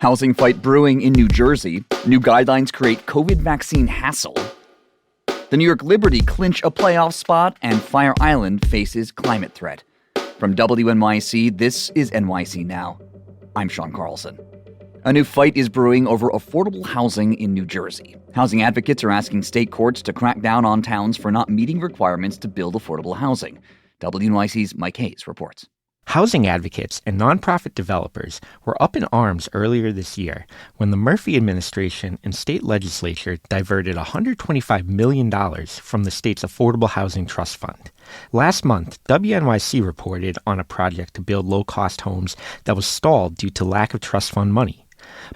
Housing fight brewing in New Jersey. New guidelines create COVID vaccine hassle. The New York Liberty clinch a playoff spot, and Fire Island faces climate threat. From WNYC, this is NYC Now. I'm Sean Carlson. A new fight is brewing over affordable housing in New Jersey. Housing advocates are asking state courts to crack down on towns for not meeting requirements to build affordable housing. WNYC's Mike Hayes reports. Housing advocates and nonprofit developers were up in arms earlier this year when the Murphy administration and state legislature diverted $125 million from the state's Affordable Housing Trust Fund. Last month, WNYC reported on a project to build low-cost homes that was stalled due to lack of trust fund money.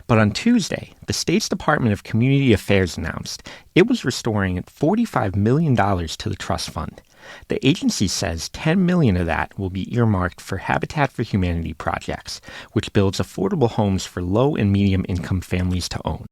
But on Tuesday, the state's Department of Community Affairs announced it was restoring $45 million to the trust fund. The agency says $10 million of that will be earmarked for Habitat for Humanity projects, which builds affordable homes for low and medium income families to own.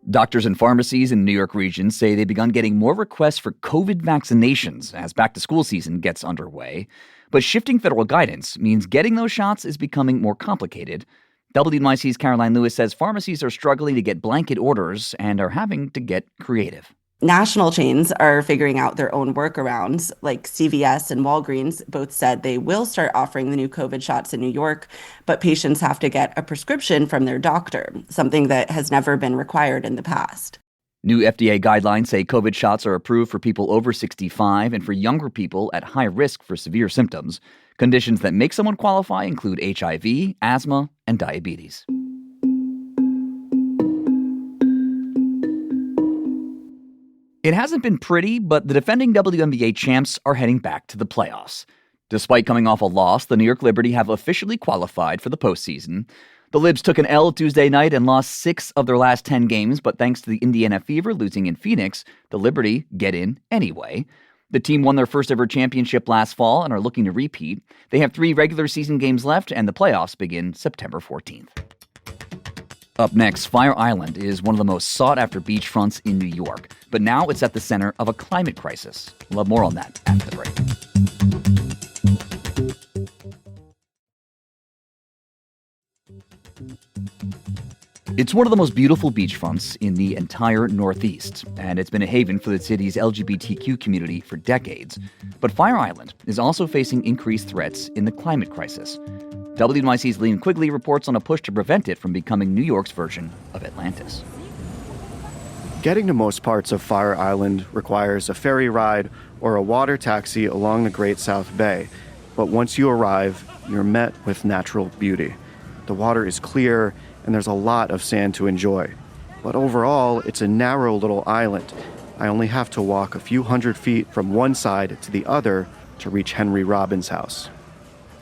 Doctors and pharmacies in the New York region say they've begun getting more requests for COVID vaccinations as back-to-school season gets underway. But shifting federal guidance means getting those shots is becoming more complicated. WNYC's Caroline Lewis says pharmacies are struggling to get blanket orders and are having to get creative. National chains are figuring out their own workarounds, like CVS and Walgreens both said they will start offering the new COVID shots in New York, but patients have to get a prescription from their doctor, something that has never been required in the past. New FDA guidelines say COVID shots are approved for people over 65 and for younger people at high risk for severe symptoms. Conditions that make someone qualify include HIV, asthma, and diabetes. It hasn't been pretty, but the defending WNBA champs are heading back to the playoffs. Despite coming off a loss, the New York Liberty have officially qualified for the postseason. The Libs took an L Tuesday night and lost 6 of their last 10 games, but thanks to the Indiana Fever losing in Phoenix, the Liberty get in anyway. The team won their first ever championship last fall and are looking to repeat. They have 3 regular season games left, and the playoffs begin September 14th. Up next, Fire Island is one of the most sought-after beachfronts in New York, but now it's at the center of a climate crisis. We'll have more on that after the break. It's one of the most beautiful beachfronts in the entire Northeast, and it's been a haven for the city's LGBTQ community for decades. But Fire Island is also facing increased threats in the climate crisis. WNYC's Quigley reports on a push to prevent it from becoming New York's version of Atlantis. Getting to most parts of Fire Island requires a ferry ride or a water taxi along the Great South Bay. But once you arrive, you're met with natural beauty. The water is clear, and there's a lot of sand to enjoy. But overall, it's a narrow little island. I only have to walk a few hundred feet from one side to the other to reach Henry Robbins' house.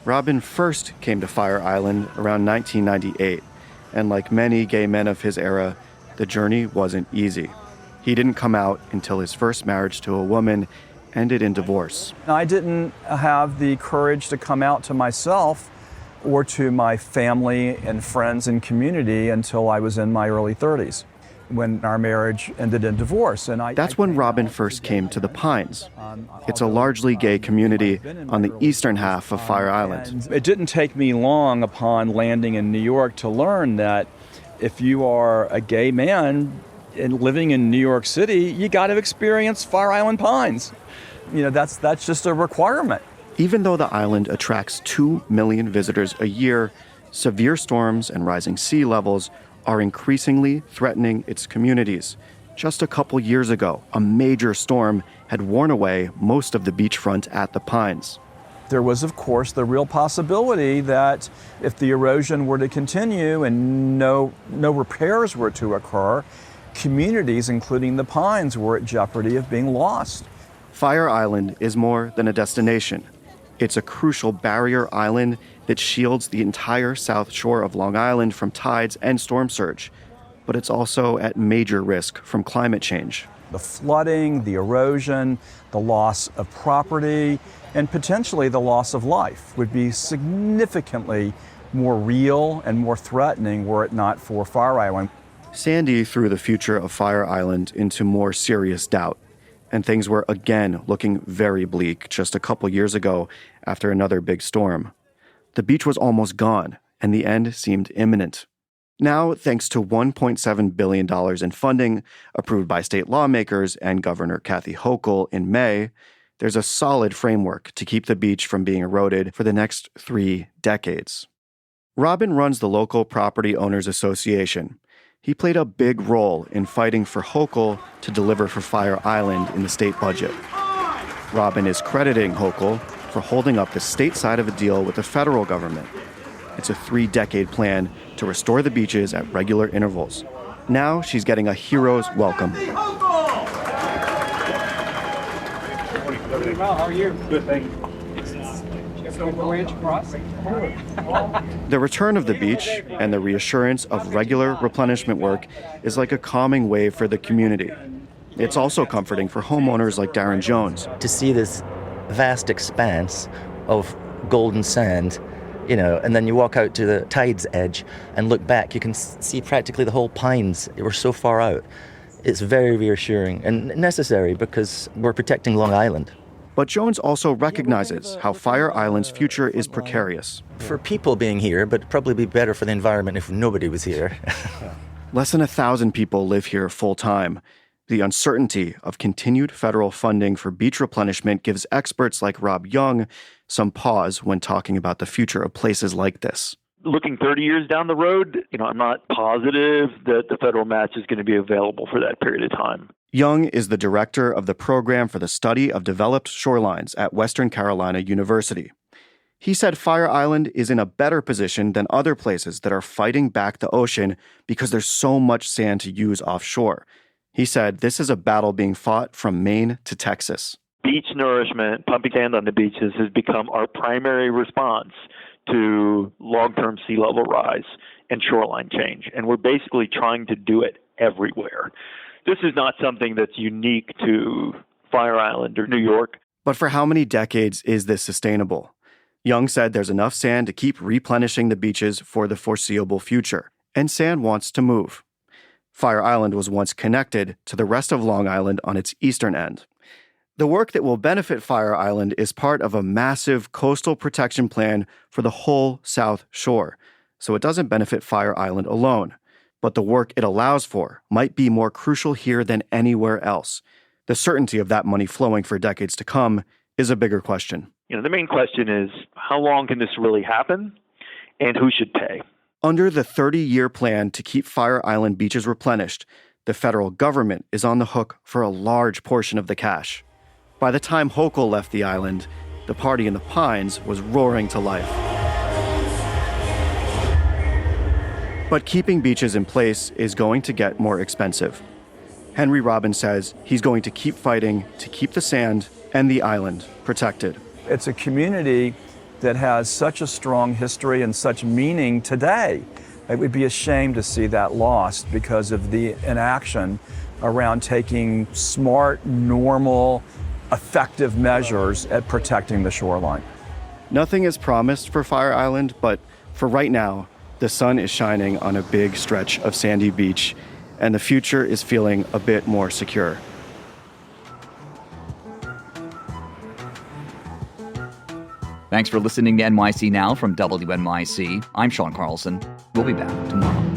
Robin first came to Fire Island around 1998, and like many gay men of his era, the journey wasn't easy. He didn't come out until his first marriage to a woman ended in divorce. I didn't have the courage to come out to myself or to my family and friends and community until I was in my early 30s, when our marriage ended in divorce. That's when Robin first came to the Pines. It's a largely gay community on the eastern half of Fire Island. It didn't take me long upon landing in New York to learn that if you are a gay man and living in New York City, you got to experience Fire Island Pines. You know, that's just a requirement. Even though the island attracts 2 million visitors a year, severe storms and rising sea levels are increasingly threatening its communities. Just a couple years ago, a major storm had worn away most of the beachfront at the Pines. There was, of course, the real possibility that if the erosion were to continue and no repairs were to occur, communities, including the Pines, were at jeopardy of being lost. Fire Island is more than a destination. It's a crucial barrier island that shields the entire south shore of Long Island from tides and storm surge. But it's also at major risk from climate change. The flooding, the erosion, the loss of property, and potentially the loss of life would be significantly more real and more threatening were it not for Fire Island. Sandy threw the future of Fire Island into more serious doubt, and things were again looking very bleak just a couple years ago after another big storm. The beach was almost gone, and the end seemed imminent. Now, thanks to $1.7 billion in funding approved by state lawmakers and Governor Kathy Hochul in May, there's a solid framework to keep the beach from being eroded for the next 3 decades. Robin runs the local Property Owners Association. He played a big role in fighting for Hochul to deliver for Fire Island in the state budget. Robin is crediting Hochul for holding up the state side of a deal with the federal government. It's a 3-decade plan to restore the beaches at regular intervals. Now she's getting a hero's welcome. How are you? Good, thank you. The return of the beach and the reassurance of regular replenishment work is like a calming wave for the community. It's also comforting for homeowners like Darren Jones. To see this vast expanse of golden sand, and then you walk out to the tide's edge and look back, you can see practically the whole pines. We're so far out. It's very reassuring and necessary because we're protecting Long Island. But Jones also recognizes how Fire Island's future is precarious. For people being here, but it'd probably be better for the environment if nobody was here. Less than 1,000 people live here full-time. The uncertainty of continued federal funding for beach replenishment gives experts like Rob Young some pause when talking about the future of places like this. Looking 30 years down the road, I'm not positive that the federal match is going to be available for that period of time. Young is the director of the Program for the Study of Developed Shorelines at Western Carolina University. He said Fire Island is in a better position than other places that are fighting back the ocean because there's so much sand to use offshore. He said this is a battle being fought from Maine to Texas. Beach nourishment, pumping sand on the beaches, has become our primary response to long-term sea level rise and shoreline change. And we're basically trying to do it everywhere. This is not something that's unique to Fire Island or New York. But for how many decades is this sustainable? Young said there's enough sand to keep replenishing the beaches for the foreseeable future. And sand wants to move. Fire Island was once connected to the rest of Long Island on its eastern end. The work that will benefit Fire Island is part of a massive coastal protection plan for the whole South Shore, so it doesn't benefit Fire Island alone. But the work it allows for might be more crucial here than anywhere else. The certainty of that money flowing for decades to come is a bigger question. The main question is, how long can this really happen, and who should pay? Under the 30-year plan to keep Fire Island beaches replenished, the federal government is on the hook for a large portion of the cash. By the time Hochul left the island, the party in the Pines was roaring to life. But keeping beaches in place is going to get more expensive. Henry Robbins says he's going to keep fighting to keep the sand and the island protected. It's a community that has such a strong history and such meaning today. It would be a shame to see that lost because of the inaction around taking smart, normal, effective measures at protecting the shoreline. Nothing is promised for Fire Island, but for right now, the sun is shining on a big stretch of sandy beach, and the future is feeling a bit more secure. Thanks for listening to NYC Now from WNYC. I'm Sean Carlson. We'll be back tomorrow.